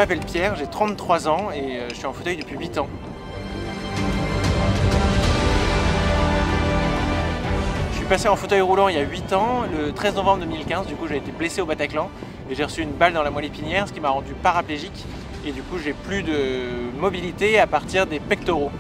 m'appelle Pierre, j'ai 33 ans et je suis en fauteuil depuis 8 ans. Je suis passé en fauteuil roulant il y a 8 ans, le 13 novembre 2015, du coup j'ai été blessé au Bataclan et j'ai reçu une balle dans la moelle épinière, ce qui m'a rendu paraplégique et du coup j'ai plus de mobilité à partir des pectoraux.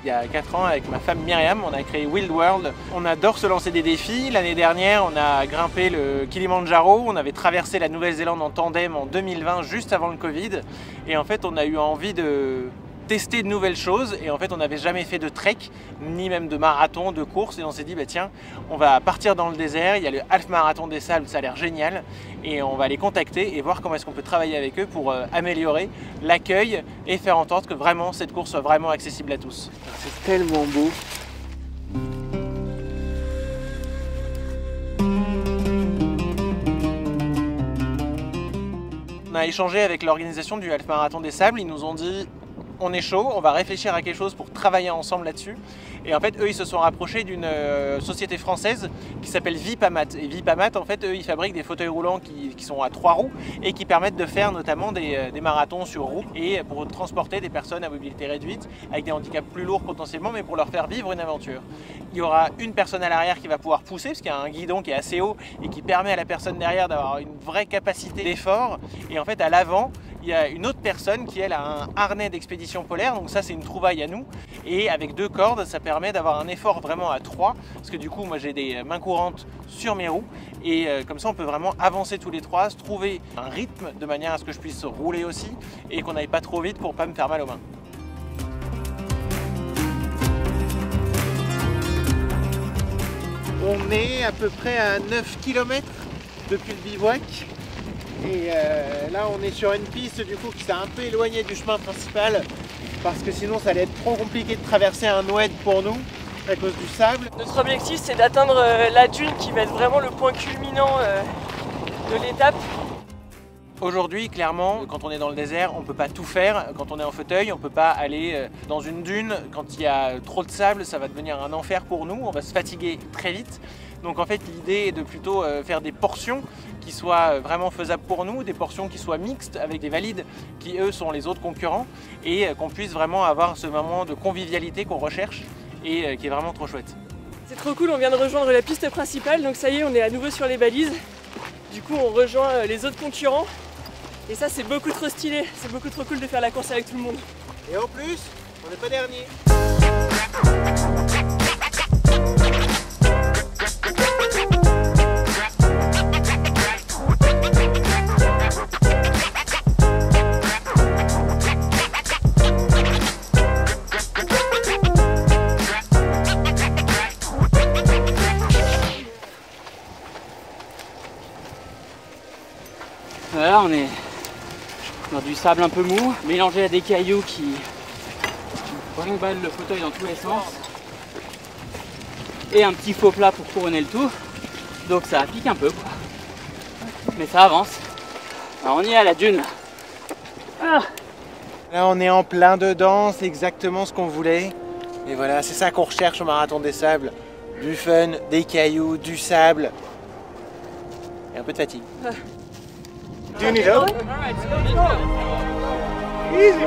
Il y a 4 ans, avec ma femme Myriam, on a créé Wild World. On adore se lancer des défis. L'année dernière, on a grimpé le Kilimandjaro. On avait traversé la Nouvelle-Zélande en tandem en 2020, juste avant le Covid. Et en fait, on a eu envie de tester de nouvelles choses. Et en fait, on n'avait jamais fait de trek, ni même de marathon, de course. Et on s'est dit, bah tiens, on va partir dans le désert. Il y a le Half Marathon des Sables, ça a l'air génial. Et on va les contacter et voir comment est-ce qu'on peut travailler avec eux pour améliorer l'accueil et faire en sorte que vraiment cette course soit vraiment accessible à tous. C'est tellement beau. On a échangé avec l'organisation du Half Marathon des Sables. Ils nous ont dit on est chaud, on va réfléchir à quelque chose pour travailler ensemble là-dessus. Et en fait, eux, ils se sont rapprochés d'une société française qui s'appelle Vipamat. Et Vipamat, en fait, eux, ils fabriquent des fauteuils roulants qui sont à 3 roues et qui permettent de faire notamment des marathons sur roues et pour transporter des personnes à mobilité réduite avec des handicaps plus lourds potentiellement, mais pour leur faire vivre une aventure. Il y aura une personne à l'arrière qui va pouvoir pousser parce qu'il y a un guidon qui est assez haut et qui permet à la personne derrière d'avoir une vraie capacité d'effort. Et en fait, à l'avant, il y a une autre personne qui, elle, a un harnais d'expédition polaire, donc ça c'est une trouvaille à nous. Et avec 2 cordes, ça permet d'avoir un effort vraiment à 3, parce que du coup, moi j'ai des mains courantes sur mes roues, et comme ça on peut vraiment avancer tous les 3, se trouver un rythme de manière à ce que je puisse rouler aussi, et qu'on n'aille pas trop vite pour pas me faire mal aux mains. On est à peu près à 9 km depuis le bivouac. Et là on est sur une piste du coup qui s'est un peu éloignée du chemin principal parce que sinon ça allait être trop compliqué de traverser un oued pour nous à cause du sable. Notre objectif c'est d'atteindre la dune qui va être vraiment le point culminant de l'étape. Aujourd'hui, clairement, quand on est dans le désert, on ne peut pas tout faire. Quand on est en fauteuil, on ne peut pas aller dans une dune. Quand il y a trop de sable, ça va devenir un enfer pour nous. On va se fatiguer très vite. Donc en fait, l'idée est de plutôt faire des portions qui soient vraiment faisables pour nous, des portions qui soient mixtes avec des valides qui, eux, sont les autres concurrents et qu'on puisse vraiment avoir ce moment de convivialité qu'on recherche et qui est vraiment trop chouette. C'est trop cool, on vient de rejoindre la piste principale. Donc ça y est, on est à nouveau sur les balises. Du coup, on rejoint les autres concurrents. Et ça c'est beaucoup trop stylé, c'est beaucoup trop cool de faire la course avec tout le monde. Et en plus, on n'est pas dernier. Voilà, on est dans du sable un peu mou, mélangé à des cailloux qui brinque-balle le fauteuil dans tous les sens. Et un petit faux plat pour couronner le tout. Donc ça pique un peu quoi. Mais ça avance. Alors on y est à la dune. Ah. Là on est en plein dedans, c'est exactement ce qu'on voulait. Et voilà, c'est ça qu'on recherche au Marathon des Sables. Du fun, des cailloux, du sable. Et un peu de fatigue. Do you need help? Easy.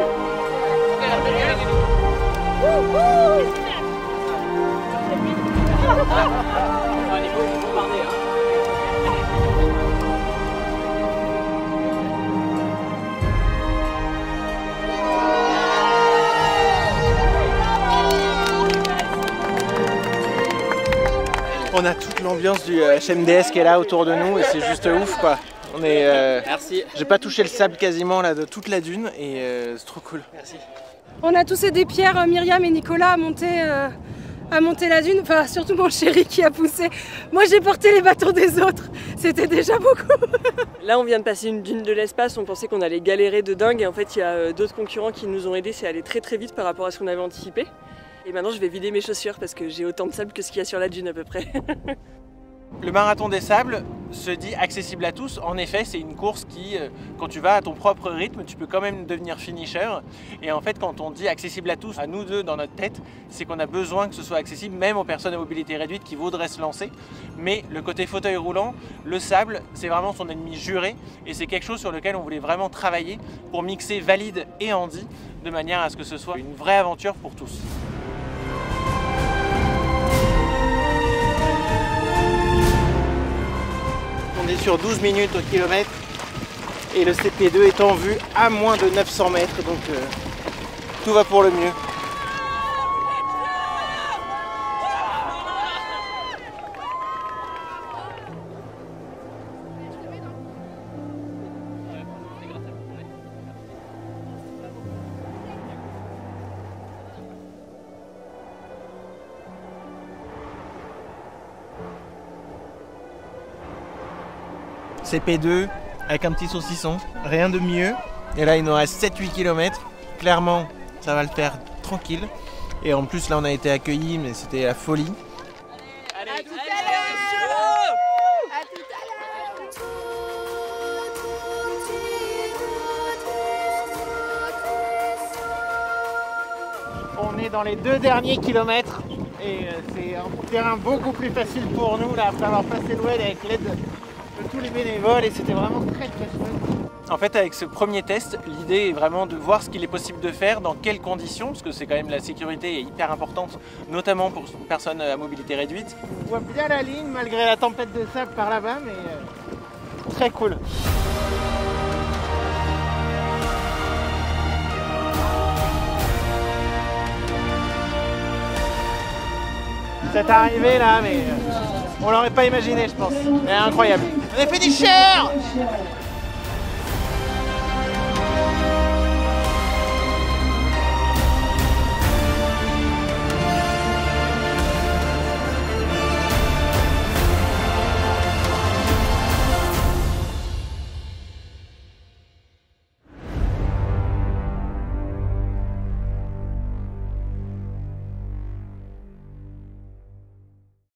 On a toute l'ambiance du HMDS qui est là autour de nous et c'est juste ouf quoi. On est. Merci. J'ai pas touché le sable quasiment là de toute la dune et c'est trop cool. Merci. On a tous aidé Pierre, Myriam et Nicolas à monter la dune, enfin surtout mon chéri qui a poussé. Moi j'ai porté les bâtons des autres, c'était déjà beaucoup. Là on vient de passer une dune de l'espace, on pensait qu'on allait galérer de dingue et en fait il y a d'autres concurrents qui nous ont aidés, c'est allé très vite par rapport à ce qu'on avait anticipé. Et maintenant je vais vider mes chaussures parce que j'ai autant de sable que ce qu'il y a sur la dune à peu près. Le Marathon des Sables, se dit accessible à tous. En effet, c'est une course qui, quand tu vas à ton propre rythme, tu peux quand même devenir finisher. Et en fait, quand on dit accessible à tous, à nous deux dans notre tête, c'est qu'on a besoin que ce soit accessible même aux personnes à mobilité réduite qui voudraient se lancer. Mais le côté fauteuil roulant, le sable, c'est vraiment son ennemi juré. Et c'est quelque chose sur lequel on voulait vraiment travailler pour mixer valide et handi, de manière à ce que ce soit une vraie aventure pour tous. On est sur 12 minutes au kilomètre et le CP2 est en vue à moins de 900 mètres, donc tout va pour le mieux. CP2 avec un petit saucisson, rien de mieux. Et là il nous reste 7-8 km. Clairement ça va le faire tranquille. Et en plus là on a été accueillis, mais c'était la folie. Allez, à tout à l'heure. À tout à l'heure. On est dans les 2 derniers kilomètres. Et c'est un terrain beaucoup plus facile pour nous là, après avoir passé l'oued avec l'aide de tous les bénévoles, et c'était vraiment très chouette. En fait, avec ce premier test, l'idée est vraiment de voir ce qu'il est possible de faire, dans quelles conditions, parce que c'est quand même la sécurité est hyper importante, notamment pour une personne à mobilité réduite. On voit bien la ligne malgré la tempête de sable par là-bas, mais très cool. C'est arrivé là, mais on l'aurait pas imaginé, je pense. C'est incroyable. On est finisseur!